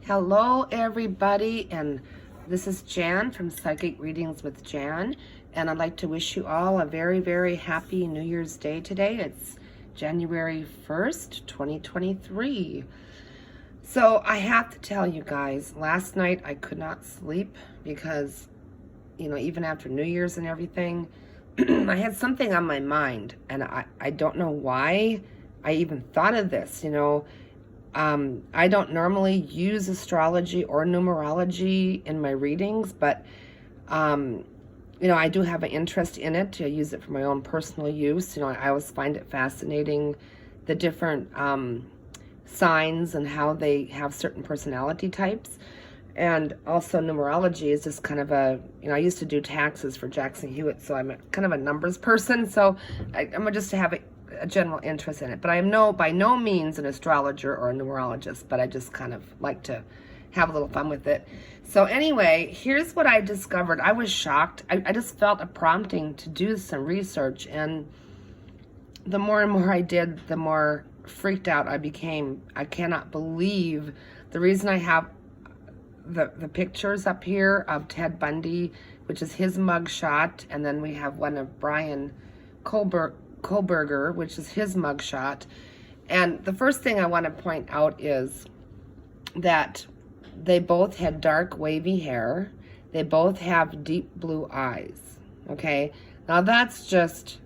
Hello everybody, and this is Jan from Psychic Readings with Jan, and I'd like to wish you all a very happy New Year's Day today. It's January 1st, 2023. So I have to tell you guys, last night I could not sleep because, even after New Year's and everything, I had something on my mind, and I don't know why I even thought of this, I don't normally use astrology or numerology in my readings, but, I do have an interest in it. I use it for my own personal use. I always find it fascinating, the different signs and how they have certain personality types. And also numerology is just kind of I used to do taxes for Jackson Hewitt, so I'm kind of a numbers person. So I'm just to have a general interest in it. But I am by no means an astrologer or a numerologist, but I just kind of like to have a little fun with it. So anyway, here's what I discovered. I was shocked. I just felt a prompting to do some research, and the more and more I did, the more freaked out I became. I cannot believe the reason I have the pictures up here of Ted Bundy, which is his mug shot, and then we have one of Bryan Kohberger, which is his mug shot. And the first thing I want to point out is that they both had dark wavy hair. They both have deep blue eyes. Okay, now that's just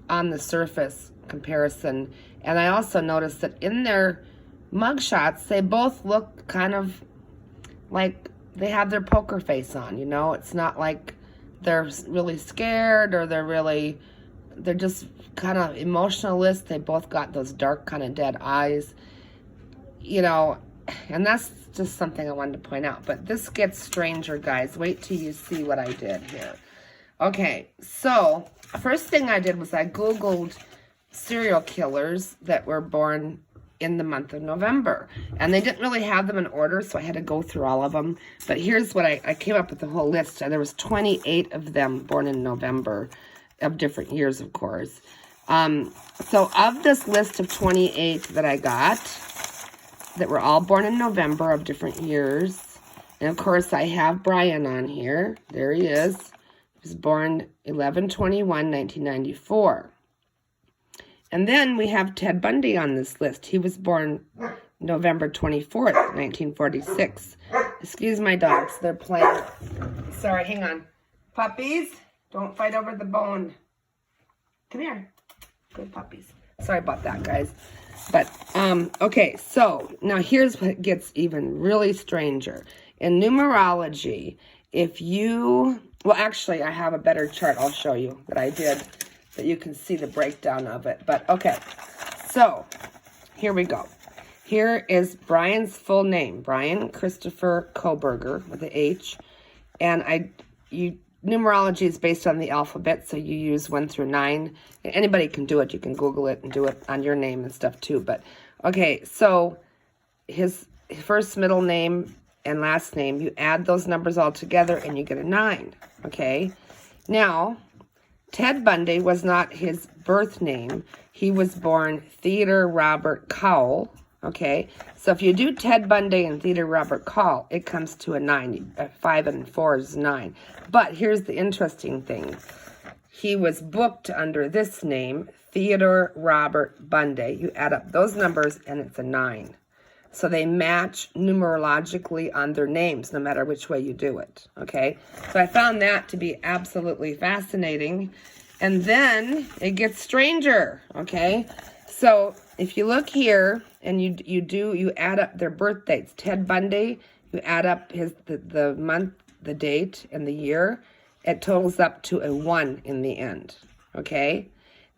on the surface comparison. And I also noticed that in their mug shots, they both look kind of like they have their poker face on, It's not like they're really scared or they're just kind of emotionalist. They both got those dark kind of dead eyes, and that's just something I wanted to point out. But this gets stranger, guys. Wait till you see what I did here. Okay, so first thing I did was I Googled serial killers that were born in the month of November, and they didn't really have them in order, so I had to go through all of them. But here's what I came up with the whole list. There was 28 of them born in November of different years, of course. So of this list of 28 that I got, that were all born in November of different years, and of course I have Bryan on here. There he is. He was born 11/21/1994. And then we have Ted Bundy on this list. He was born November 24th, 1946. Excuse my dogs. They're playing. Sorry, hang on. Puppies, don't fight over the bone. Come here. Good puppies. Sorry about that, guys. But, okay, so now here's what gets even really stranger. In numerology, well, actually, I have a better chart I'll show you that I did, that you can see the breakdown of it. But okay, so here we go. Here is Bryan's full name, Bryan Christopher Kohberger with an H. And numerology is based on the alphabet, so you use 1 through 9. Anybody can do it. You can Google it and do it on your name and stuff too. But okay, so his first, middle name, and last name, you add those numbers all together and you get a 9. Okay, now Ted Bundy was not his birth name. He was born Theodore Robert Cowell, okay? So if you do Ted Bundy and Theodore Robert Cowell, it comes to a 9. 5 and 4 is 9. But here's the interesting thing. He was booked under this name, Theodore Robert Bundy. You add up those numbers and it's a 9. So they match numerologically on their names, no matter which way you do it, okay? So I found that to be absolutely fascinating. And then it gets stranger, okay? So if you look here and you add up their birth dates. Ted Bundy, you add up the month, the date, and the year. It totals up to a 1 in the end, okay?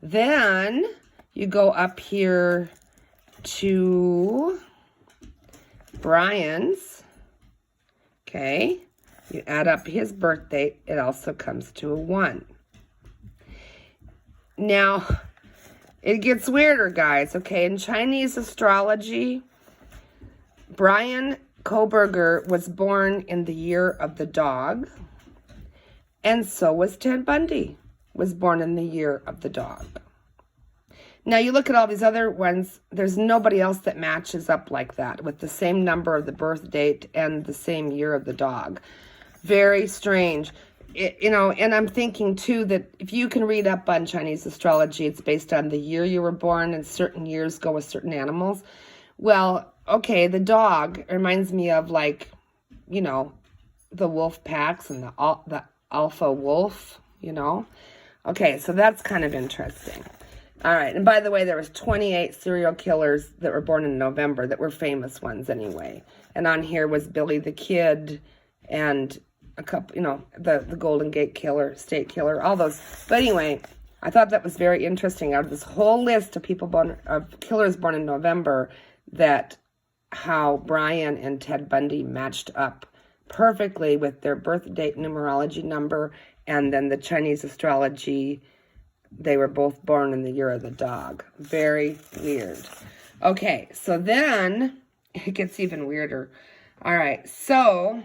Then you go up here to Bryan's, okay? You add up his birth date, it also comes to a 1. Now, it gets weirder, guys, okay? In Chinese astrology, Bryan Kohberger was born in the year of the dog, and so was Ted Bundy, was born in the year of the dog. Now you look at all these other ones, there's nobody else that matches up like that with the same number of the birth date and the same year of the dog. Very strange. And I'm thinking too that if you can read up on Chinese astrology, it's based on the year you were born, and certain years go with certain animals. Well, okay, the dog reminds me of like, the wolf packs and the alpha wolf, Okay, so that's kind of interesting. All right, and by the way, there was 28 serial killers that were born in November that were famous ones anyway. And on here was Billy the Kid and a couple, the Golden Gate Killer, State Killer, all those. But anyway, I thought that was very interesting. Out of this whole list of killers born in November, that how Bryan and Ted Bundy matched up perfectly with their birth date numerology number, and then the Chinese astrology. They were both born in the year of the dog. Very weird. Okay, so then it gets even weirder. All right, so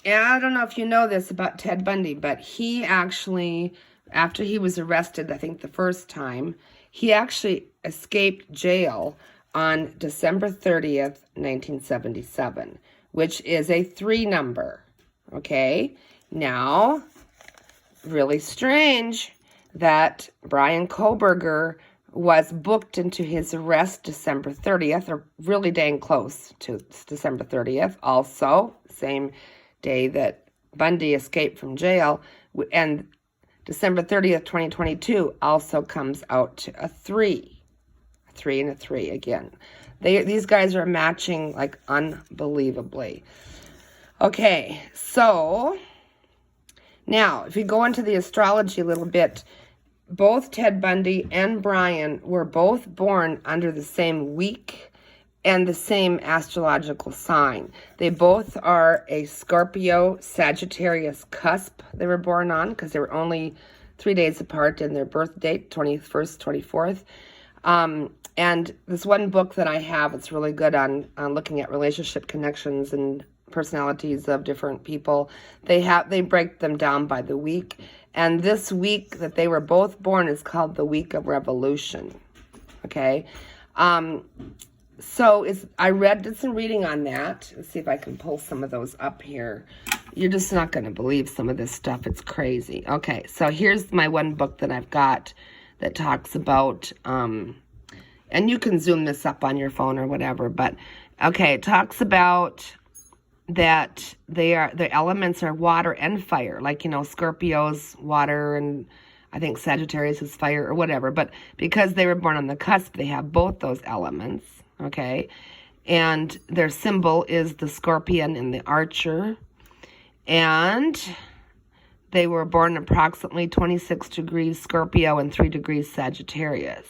I don't know if you know this about Ted Bundy, but he actually, after he was arrested, I think the first time, he actually escaped jail on December 30th, 1977, which is a 3 number. Okay, now, really strange that Bryan Kohberger was booked into his arrest December 30th, or really dang close to December 30th. Also, same day that Bundy escaped from jail, and December 30th, 2022 also comes out to a 3. A 3 and a 3 again. These guys are matching like unbelievably. Okay, so now, if you go into the astrology a little bit, both Ted Bundy and Bryan were both born under the same week and the same astrological sign. They both are a Scorpio Sagittarius cusp they were born on, because they were only 3 days apart in their birth date, 21st, 24th. And this one book that I have, it's really good on looking at relationship connections and personalities of different people. They break them down by the week, and this week that they were both born is called the week of revolution. Okay, so I did some reading on that. Let's see if I can pull some of those up here. You're just not going to believe some of this stuff. It's crazy. Okay, so here's my one book that I've got that talks about, and you can zoom this up on your phone or whatever, but okay, it talks about that the elements are water and fire, like, Scorpio's water, and I think Sagittarius is fire or whatever, but because they were born on the cusp, they have both those elements, okay? And their symbol is the scorpion and the archer, and they were born approximately 26 degrees Scorpio and 3 degrees Sagittarius.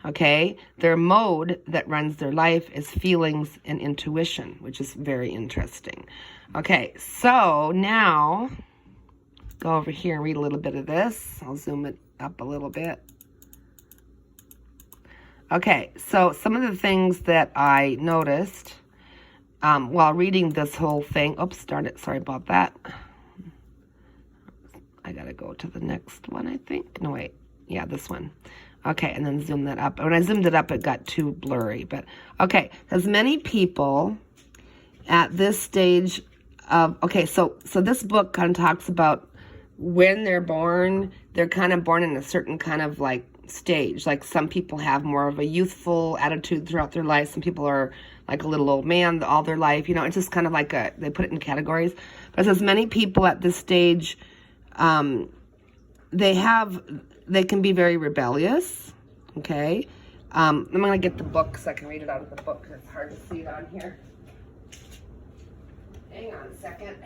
Okay, their mode that runs their life is feelings and intuition, which is very interesting. Okay, so now go over here and read a little bit of this. I'll zoom it up a little bit. Okay, so some of the things that I noticed while reading this whole thing. Oops, darn it, sorry about that. I gotta go to the next one, I think. No, wait. Yeah, this one. Okay, and then zoom that up. When I zoomed it up, it got too blurry. But, okay, as many people at this stage of, okay, so this book kind of talks about when they're born. They're kind of born in a certain kind of, like, stage. Like, some people have more of a youthful attitude throughout their life. Some people are like a little old man all their life. It's just kind of like they put it in categories. But as many people at this stage, they can be very rebellious, okay? I'm going to get the book so I can read it out of the book, because it's hard to see it on here. Hang on a second.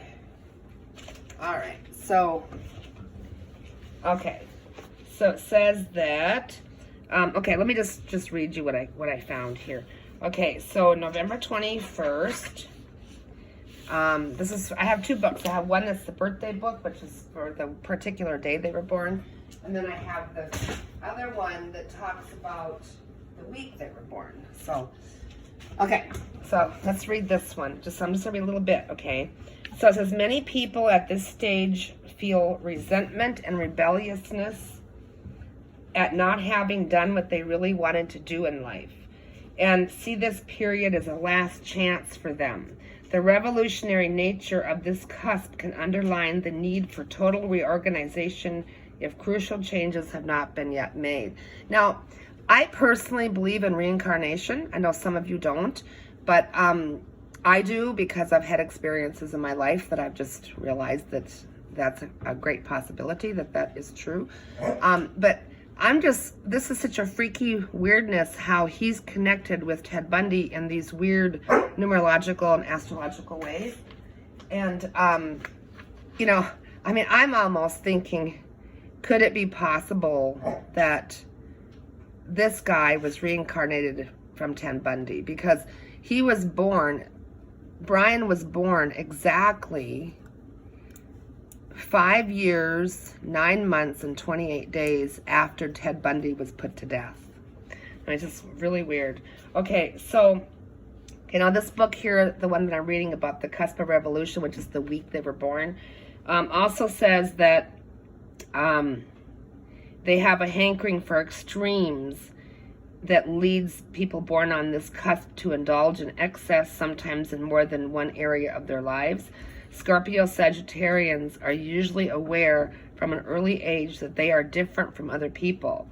All right, so, okay. So it says that, okay, let me just read you what I found here. Okay, so November 21st, I have 2 books. I have one that's the birthday book, which is for the particular day they were born. And then I have the other one that talks about the week they were born. So, okay, so let's read this one. I'm just going to read a little bit, okay? So it says, many people at this stage feel resentment and rebelliousness at not having done what they really wanted to do in life, and see this period as a last chance for them. The revolutionary nature of this cusp can underline the need for total reorganization if crucial changes have not been yet made. Now, I personally believe in reincarnation. I know some of you don't, but I do, because I've had experiences in my life that I've just realized that that's a great possibility that is true. But this is such a freaky weirdness how he's connected with Ted Bundy in these weird numerological and astrological ways. And, you know, I mean, I'm almost thinking, could it be possible that this guy was reincarnated from Ted Bundy? Because he was born, Bryan was born exactly 5 years, 9 months, and 28 days after Ted Bundy was put to death. And it's just really weird. Okay, so, now this book here, the one that I'm reading about the cusp of revolution, which is the week they were born, also says that they have a hankering for extremes that leads people born on this cusp to indulge in excess, sometimes in more than one area of their lives. Scorpio Sagittarians are usually aware from an early age that they are different from other people.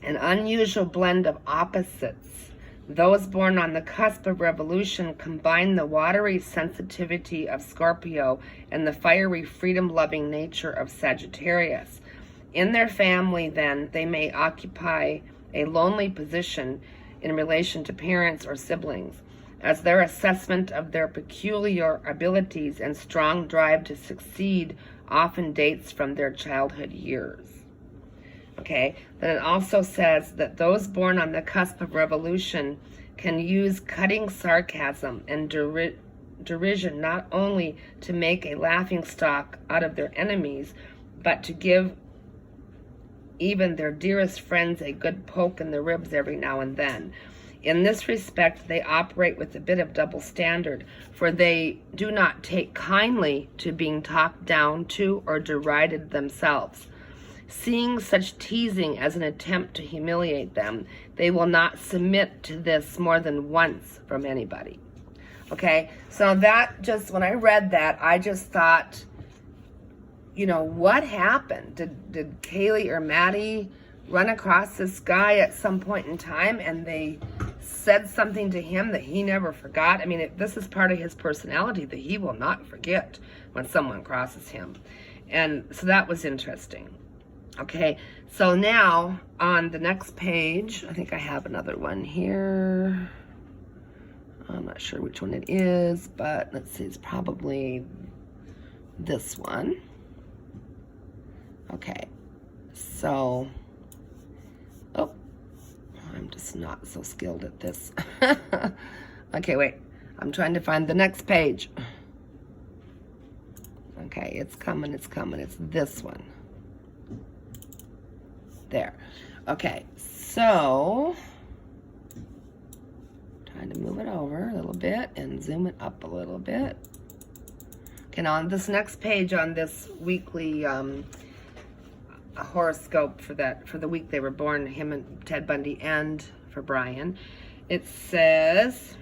An unusual blend of opposites. Those born on the cusp of revolution combine the watery sensitivity of Scorpio and the fiery, freedom-loving nature of Sagittarius. In their family, then, they may occupy a lonely position in relation to parents or siblings, as their assessment of their peculiar abilities and strong drive to succeed often dates from their childhood years. Okay, then it also says that those born on the cusp of revolution can use cutting sarcasm and derision not only to make a laughingstock out of their enemies, but to give even their dearest friends a good poke in the ribs every now and then. In this respect, they operate with a bit of double standard, for they do not take kindly to being talked down to or derided themselves. Seeing such teasing as an attempt to humiliate them, they will not submit to this more than once from anybody. Okay, so that just, when I read that, I just thought, you know, what happened? Did Kaylee or Maddie run across this guy at some point in time and they said something to him that he never forgot? I mean, this is part of his personality, that he will not forget when someone crosses him. And so that was interesting. Okay, so now on the next page, I think I have another one here. I'm not sure which one it is, but let's see, it's probably this one. Okay, so, oh, I'm just not so skilled at this. Okay, wait, I'm trying to find the next page. Okay, it's coming, it's this one. There. Okay, so, trying to move it over a little bit and zoom it up a little bit. Okay, now on this next page on this weekly horoscope for the week they were born, him and Ted Bundy, and for Bryan, it says,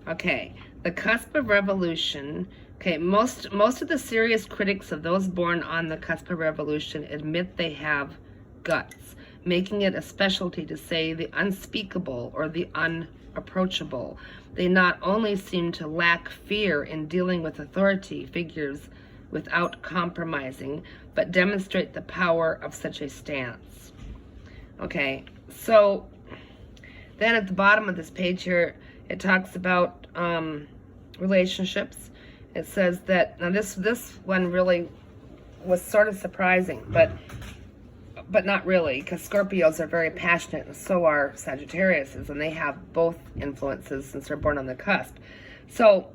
okay, the cusp of revolution. Okay, most of the serious critics of those born on the cusp of revolution admit they have guts, making it a specialty to say the unspeakable or the unapproachable. They not only seem to lack fear in dealing with authority figures without compromising, but demonstrate the power of such a stance. Okay, so then at the bottom of this page here, it talks about relationships. It says that, now this one really was sort of surprising, but not really, because Scorpios are very passionate, and so are Sagittariuses, and they have both influences since they're born on the cusp. So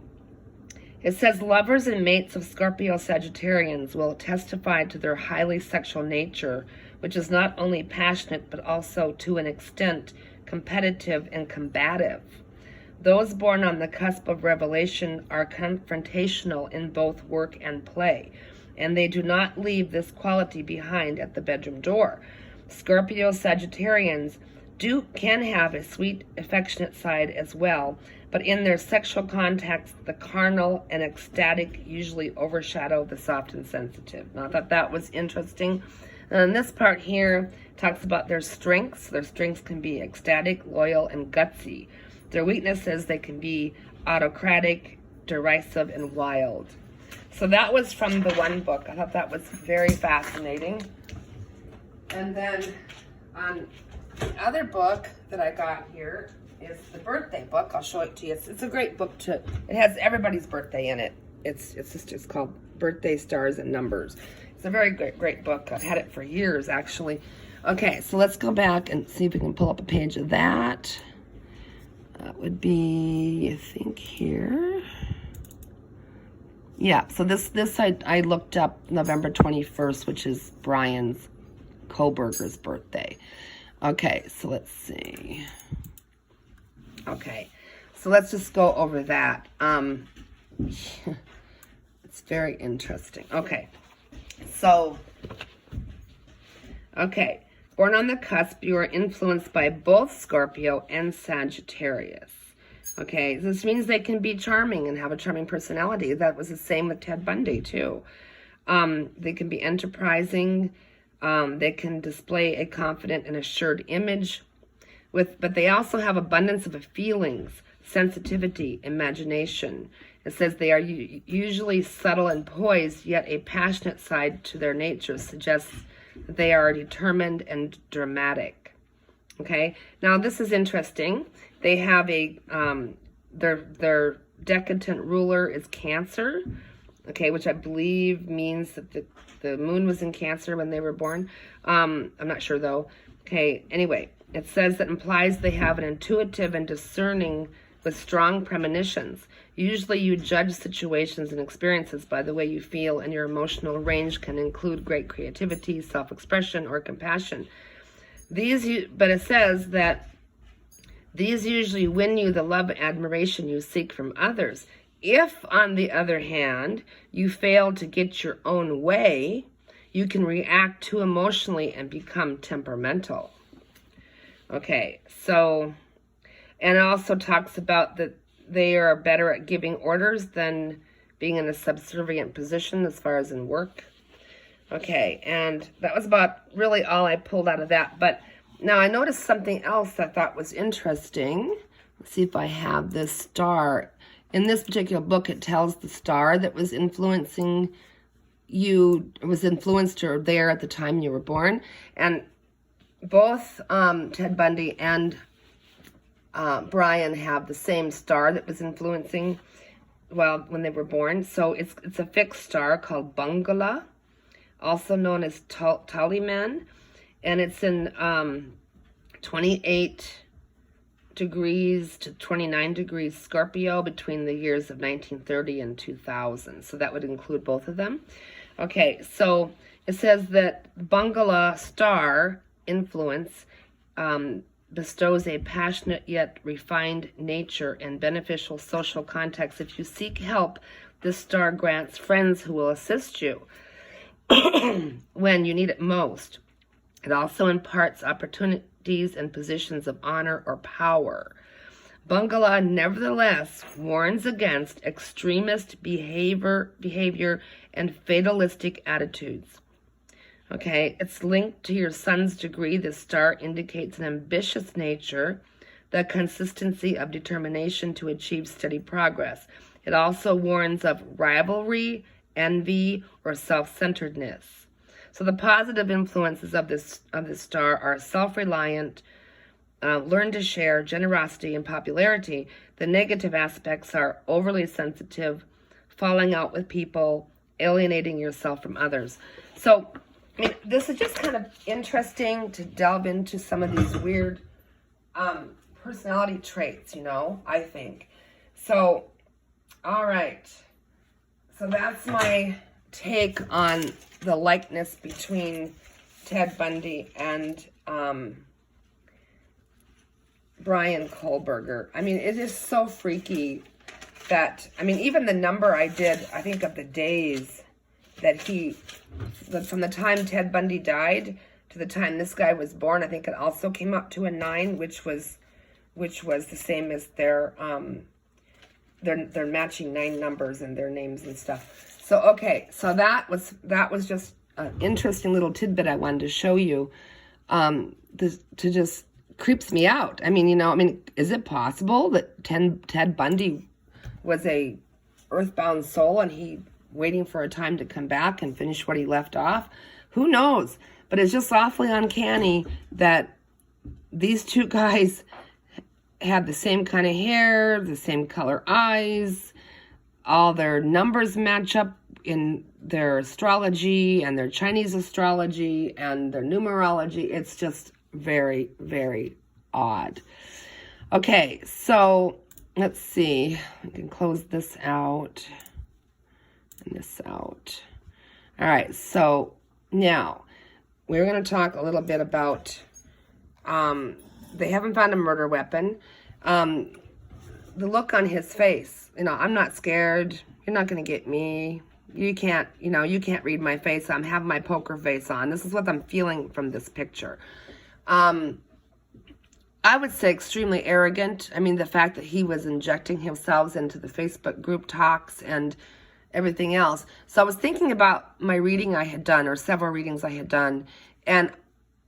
it says lovers and mates of Scorpio Sagittarians will testify to their highly sexual nature, which is not only passionate, but also, to an extent, competitive and combative. Those born on the cusp of revelation are confrontational in both work and play, and they do not leave this quality behind at the bedroom door. Scorpio Sagittarians can have a sweet, affectionate side as well, but in their sexual context, the carnal and ecstatic usually overshadow the soft and sensitive. Now, I thought that was interesting. And this part here talks about their strengths. Their strengths can be ecstatic, loyal, and gutsy. Their weaknesses, they can be autocratic, derisive, and wild. So that was from the one book. I thought that was very fascinating. And then the other book that I got here is the birthday book. I'll show it to you. It's a great book it has everybody's birthday in it. It's called Birthday Stars and Numbers. It's a very great book. I've had it for years, actually. Okay, so let's go back and see if we can pull up a page of that. That would be, I think, here. Yeah, so this I looked up November 21st, which is Bryan's Kohberger's birthday. Okay, so let's see. Okay, so let's just go over that. It's very interesting. Okay, so, born on the cusp, you are influenced by both Scorpio and Sagittarius. Okay, this means they can be charming and have a charming personality. That was the same with Ted Bundy, too. They can be enterprising. They can display a confident and assured image, but they also have abundance of feelings, sensitivity, imagination. It says they are usually subtle and poised, yet a passionate side to their nature suggests that they are determined and dramatic. Okay, now this is interesting. They have their decadent ruler is Cancer, okay, which I believe means that the moon was in Cancer when they were born. I'm not sure though. Okay, anyway, it says that implies they have an intuitive and discerning with strong premonitions. Usually you judge situations and experiences by the way you feel, and your emotional range can include great creativity, self-expression, or compassion. But it says that these usually win you the love and admiration you seek from others. If, on the other hand, you fail to get your own way, you can react too emotionally and become temperamental. Okay, so, and it also talks about that they are better at giving orders than being in a subservient position as far as in work. Okay, and that was about really all I pulled out of that. But now I noticed something else I thought was interesting. Let's see if I have this star. In this particular book, it tells the star that was influencing you, was influenced or there at the time you were born. And both Ted Bundy and Bryan have the same star that was influencing, well, when they were born. So it's a fixed star called Bundy, also known as Tullyman, and it's in 28 degrees to 29 degrees Scorpio between the years of 1930 and 2000. So that would include both of them. Okay, so it says that Bundy star influence bestows a passionate yet refined nature and beneficial social context. If you seek help, this star grants friends who will assist you when you need it most. It also imparts opportunities and positions of honor or power. Bundy nevertheless warns against extremist behavior and fatalistic attitudes. Okay, it's linked to your sun's degree. This star indicates an ambitious nature, the consistency of determination to achieve steady progress. It also warns of rivalry, envy, or self-centeredness. So the positive influences of this star are self-reliant, learn to share, generosity, and popularity. The negative aspects are overly sensitive, falling out with people, alienating yourself from others. So this is just kind of interesting to delve into some of these weird personality traits, I think. So, all right. So that's my take on the likeness between Ted Bundy and Bryan Kohberger. I mean, it is so freaky that, even the number I did, I think of the days that from the time Ted Bundy died to the time this guy was born. I think it also came up to a 9, which was the same as their matching 9 numbers and their names and stuff. So okay, so that was just an interesting little tidbit I wanted to show you. To just creeps me out. I mean, is it possible that Ted Bundy was a earthbound soul and he waiting for a time to come back and finish what he left off? Who knows? But it's just awfully uncanny that these two guys had the same kind of hair, the same color eyes, all their numbers match up in their astrology and their Chinese astrology and their numerology. It's just very, very odd. Okay, so let's see. We can close this out and this out. All right, so now we're going to talk a little bit about, they haven't found a murder weapon. The look on his face, I'm not scared. You're not going to get me. You can't read my face. I'm having my poker face on. This is what I'm feeling from this picture. I would say extremely arrogant. I mean, the fact that he was injecting himself into the Facebook group talks and everything else. So I was thinking about my reading I had done, or several readings I had done, and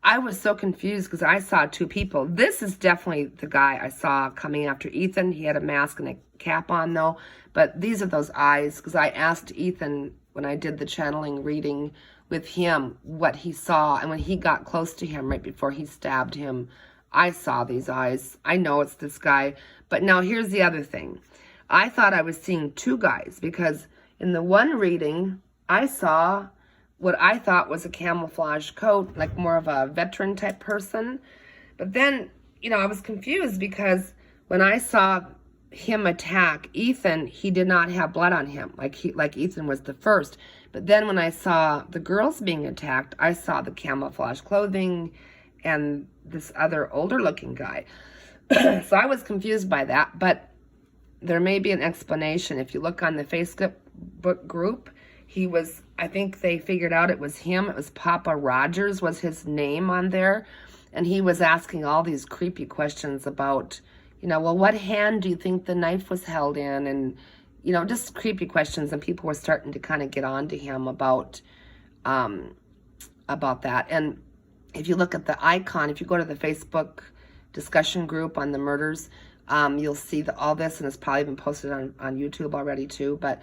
I was so confused because I saw 2 people. This is definitely the guy I saw coming after Ethan. He had a mask and a cap on, though. But these are those eyes, because I asked Ethan when I did the channeling reading with him what he saw. And when he got close to him right before he stabbed him, I saw these eyes. I know it's this guy. But now here's the other thing. I thought I was seeing 2 guys, because in the one reading, I saw what I thought was a camouflage coat, like more of a veteran type person. But then, I was confused because when I saw him attack Ethan, he did not have blood on him, like Ethan was the first. But then when I saw the girls being attacked, I saw the camouflage clothing and this other older looking guy. So I was confused by that, but there may be an explanation. If you look on the Facebook group, I think they figured out it was him. It was Papa Rogers was his name on there. And he was asking all these creepy questions about, well, what hand do you think the knife was held in? And, just creepy questions. And people were starting to kind of get on to him about that. And if you look at the icon, if you go to the Facebook discussion group on the murders, you'll see all this, and it's probably been posted on YouTube already too. But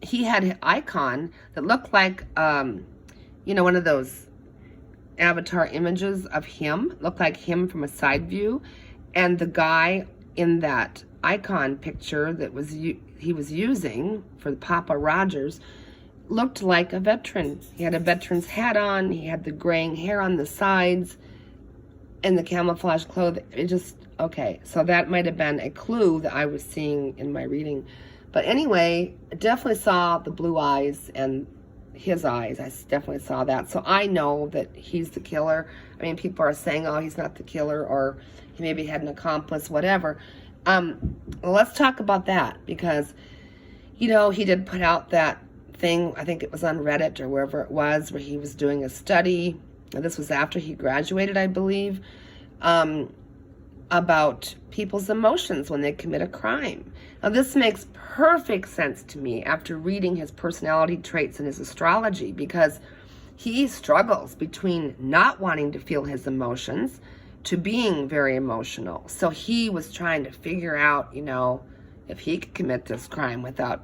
he had an icon that looked like, one of those avatar images of him, looked like him from a side view. And the guy in that icon picture that he was using for the Papa Rogers looked like a veteran. He had a veteran's hat on. He had the graying hair on the sides and the camouflage clothing. Okay, so that might have been a clue that I was seeing in my reading. But anyway, I definitely saw the blue eyes and his eyes. I definitely saw that. So I know that he's the killer. I mean, people are saying, oh, he's not the killer, or he maybe had an accomplice, whatever. Let's talk about that, because, he did put out that thing, I think it was on Reddit or wherever it was, where he was doing a study. And this was after he graduated, I believe, about people's emotions when they commit a crime. Now, this makes perfect sense to me after reading his personality traits and his astrology, because he struggles between not wanting to feel his emotions to being very emotional. So he was trying to figure out, if he could commit this crime without,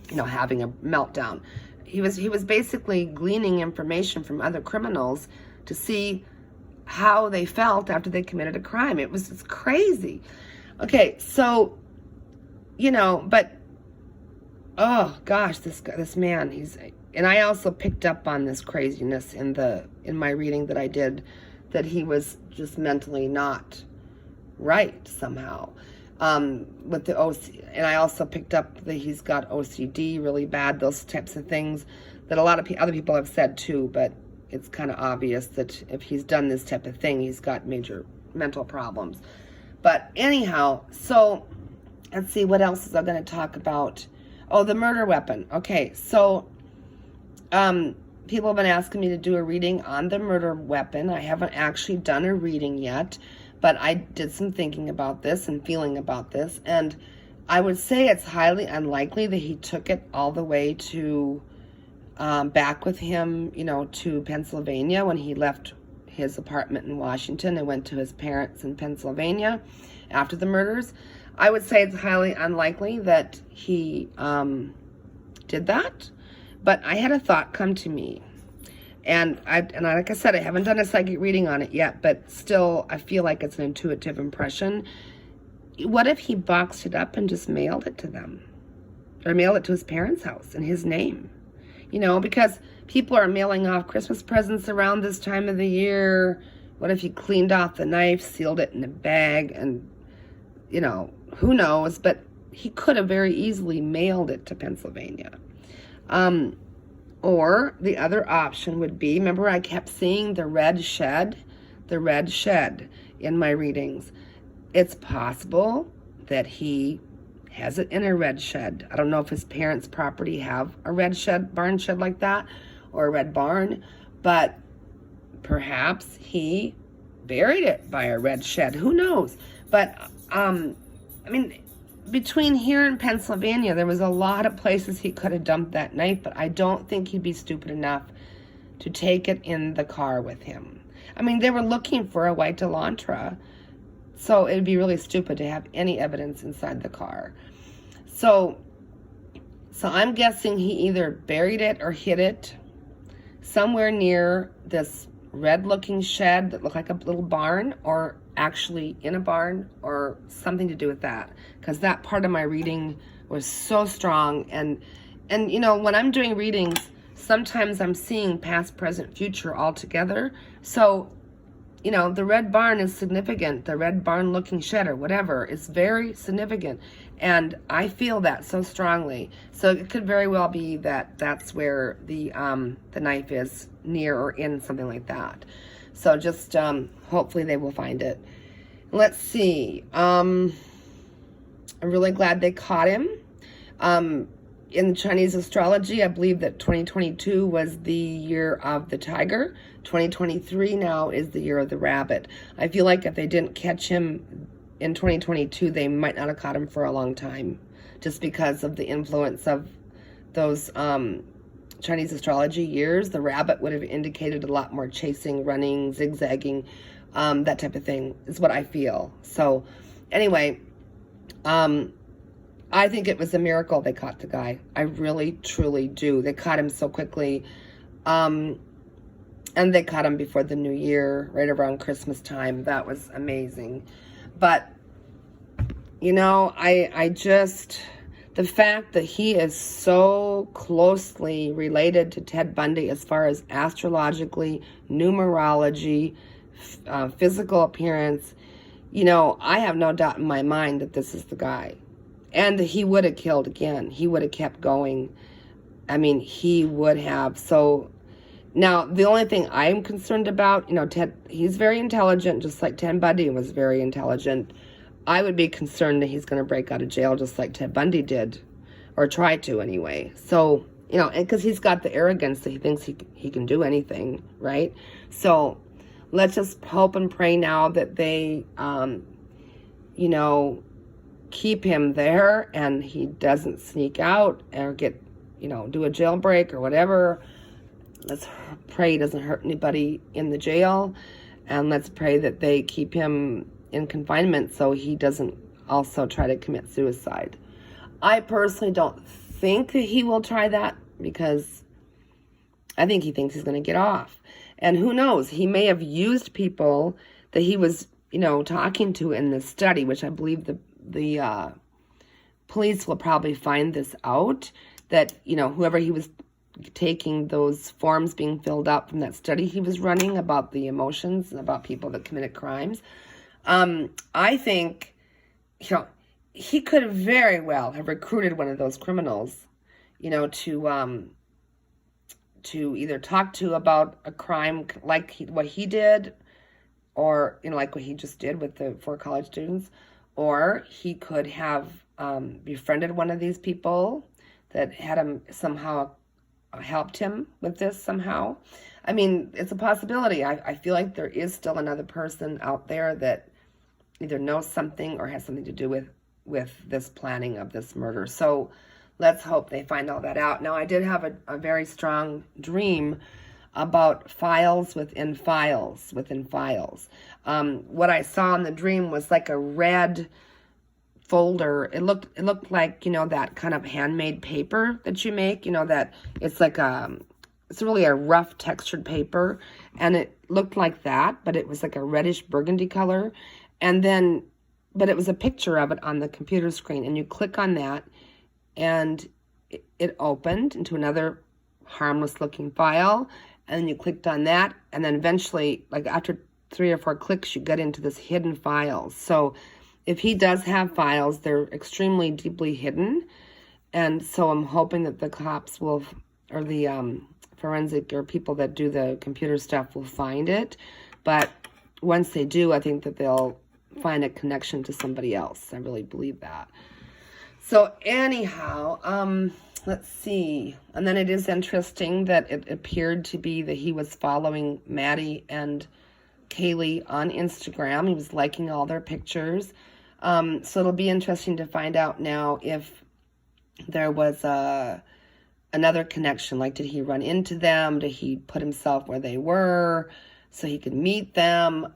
having a meltdown. He was basically gleaning information from other criminals to see how they felt after they committed a crime. It's crazy. Okay, so, but, oh gosh, this man, and I also picked up on this craziness in my reading that I did, that he was just mentally not right somehow. With the OC, and I also picked up that he's got OCD really bad, those types of things that a lot of other people have said too, but it's kind of obvious that if he's done this type of thing, he's got major mental problems. But anyhow, so let's see, what else is I going to talk about? Oh, the murder weapon. Okay, so people have been asking me to do a reading on the murder weapon. I haven't actually done a reading yet, but I did some thinking about this and feeling about this, and I would say it's highly unlikely that he took it all the way to back with him, to Pennsylvania when he left his apartment in Washington and went to his parents in Pennsylvania after the murders. I would say it's highly unlikely that he did that, but I had a thought come to me. And like I said, I haven't done a psychic reading on it yet, but still, I feel like it's an intuitive impression. What if he boxed it up and just mailed it to them? Or mailed it to his parents' house in his name? Because people are mailing off Christmas presents around this time of the year. What if he cleaned off the knife, sealed it in a bag, and, who knows? But he could have very easily mailed it to Pennsylvania. Or the other option would be, remember I kept seeing the red shed in my readings. It's possible that he has it in a red shed. I don't know if his parents' property have a red shed, barn shed like that, or a red barn, but perhaps he buried it by a red shed. Who knows? But, between here and Pennsylvania, there was a lot of places he could have dumped that knife, but I don't think he'd be stupid enough to take it in the car with him. They were looking for a white Elantra, so it would be really stupid to have any evidence inside the car. So I'm guessing he either buried it or hid it somewhere near this red-looking shed that looked like a little barn, or actually in a barn, or something to do with that, because that part of my reading was so strong. And when I'm doing readings, sometimes I'm seeing past, present, future all together. So the red barn is significant. The red barn looking shed or whatever is very significant. And I feel that so strongly. So it could very well be that that's where the knife is, near or in something like that. So just hopefully they will find it. Let's see. I'm really glad they caught him. In Chinese astrology, I believe that 2022 was the year of the tiger. 2023 now is the year of the rabbit. I feel like if they didn't catch him in 2022, they might not have caught him for a long time, just because of the influence of those Chinese astrology years. The rabbit would have indicated a lot more chasing, running, zigzagging, that type of thing is what I feel. So anyway, I think it was a miracle they caught the guy. I really, truly do. They caught him so quickly. And they caught him before the new year, right around Christmas time. That was amazing. But, I just, the fact that he is so closely related to Ted Bundy as far as astrologically, numerology, physical appearance, I have no doubt in my mind that this is the guy. And he would have killed again. He would have kept going. He would have. So now the only thing I'm concerned about, Ted, he's very intelligent, just like Ted Bundy was very intelligent. I would be concerned that he's going to break out of jail just like Ted Bundy did, or try to anyway. So, because he's got the arrogance that he thinks he can do anything, right? So let's just hope and pray now that they, keep him there and he doesn't sneak out or get, do a jailbreak or whatever. Let's pray he doesn't hurt anybody in the jail, and let's pray that they keep him in confinement so he doesn't also try to commit suicide. I personally don't think that he will try that, because I think he thinks he's going to get off. And who knows, he may have used people that he was, talking to in this study, which I believe the police will probably find this out, that, whoever he was taking those forms being filled out from that study he was running about the emotions and about people that committed crimes. I think, he could very well have recruited one of those criminals, to either talk to about a crime like what he did, or, like what he just did with the 4 college students, or he could have befriended one of these people that had him somehow helped him with this somehow. I mean, it's a possibility. I feel like there is still another person out there that either knows something or has something to do with this planning of this murder. So let's hope they find all that out. Now, I did have a very strong dream about files within files within files. What I saw in the dream was like a red folder. It looked like, you know, that kind of handmade paper that you make, you know, that it's like it's really a rough textured paper, and it looked like that, but it was like a reddish burgundy color. And then, but it was a picture of it on the computer screen, and you click on that, and it opened into another harmless looking file, and then you clicked on that, and then eventually, like after 3 or 4 clicks, you get into this hidden files. So if he does have files, they're extremely deeply hidden, and so I'm hoping that the cops will, or the forensic or people that do the computer stuff will find it. But once they do, I think that they'll find a connection to somebody else. I really believe that. So anyhow, let's see. And then it is interesting that it appeared to be that he was following Maddie and Kaylee on Instagram. He was liking all their pictures. So it'll be interesting to find out now if there was another connection. Like, did he run into them? Did he put himself where they were so he could meet them?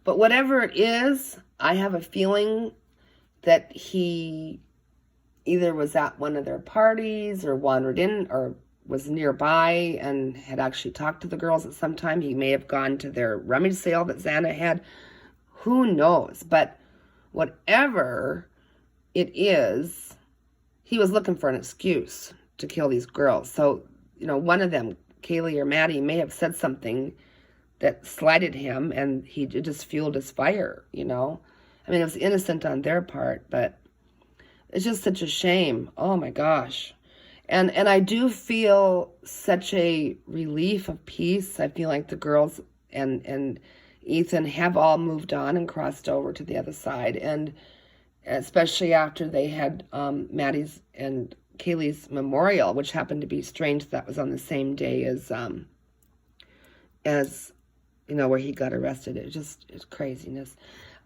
But whatever it is, I have a feeling that he either was at one of their parties or wandered in or was nearby and had actually talked to the girls at some time. He may have gone to their rummage sale that Xana had. Who knows? But whatever it is, he was looking for an excuse to kill these girls. So, you know, one of them, Kaylee or Maddie, may have said something that slighted him, and it just fueled his fire, you know. I mean, it was innocent on their part, but it's just such a shame. Oh my gosh. And I do feel such a relief of peace. I feel like the girls and Ethan have all moved on and crossed over to the other side, and especially after they had Maddie's and Kaylee's memorial, which happened to be strange. That was on the same day as you know, where he got arrested. It's craziness.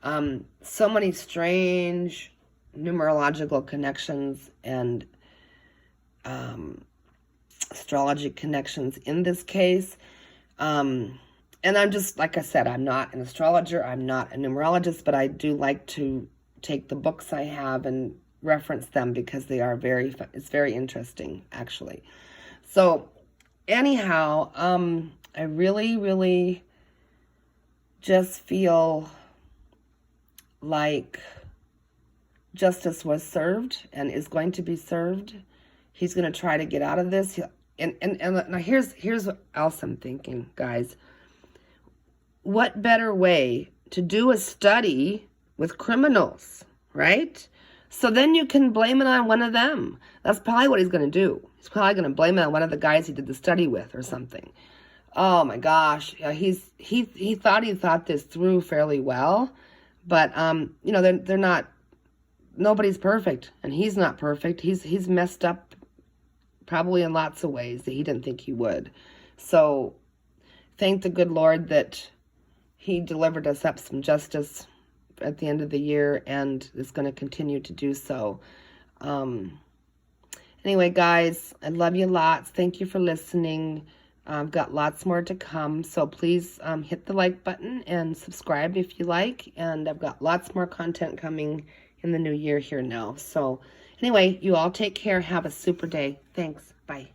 So many strange numerological connections and astrology connections in this case. And I'm just, like I said, I'm not an astrologer, I'm not a numerologist, but I do like to take the books I have and reference them because they are it's very interesting, actually. So anyhow, I really, really just feel like justice was served and is going to be served. He's going to try to get out of this. And now here's what else I'm thinking, guys. What better way to do a study with criminals, right? So then you can blame it on one of them. That's probably what he's going to do. He's probably going to blame it on one of the guys he did the study with or something. Oh my gosh. Yeah, he thought this through fairly well, but you know, they're not, nobody's perfect, and he's not perfect. He's messed up probably in lots of ways that he didn't think he would. So thank the good Lord that he delivered us up some justice at the end of the year and is going to continue to do so. Anyway, guys, I love you lots. Thank you for listening. I've got lots more to come, so please hit the like button and subscribe if you like. And I've got lots more content coming in the new year here now. So anyway, you all take care. Have a super day. Thanks. Bye.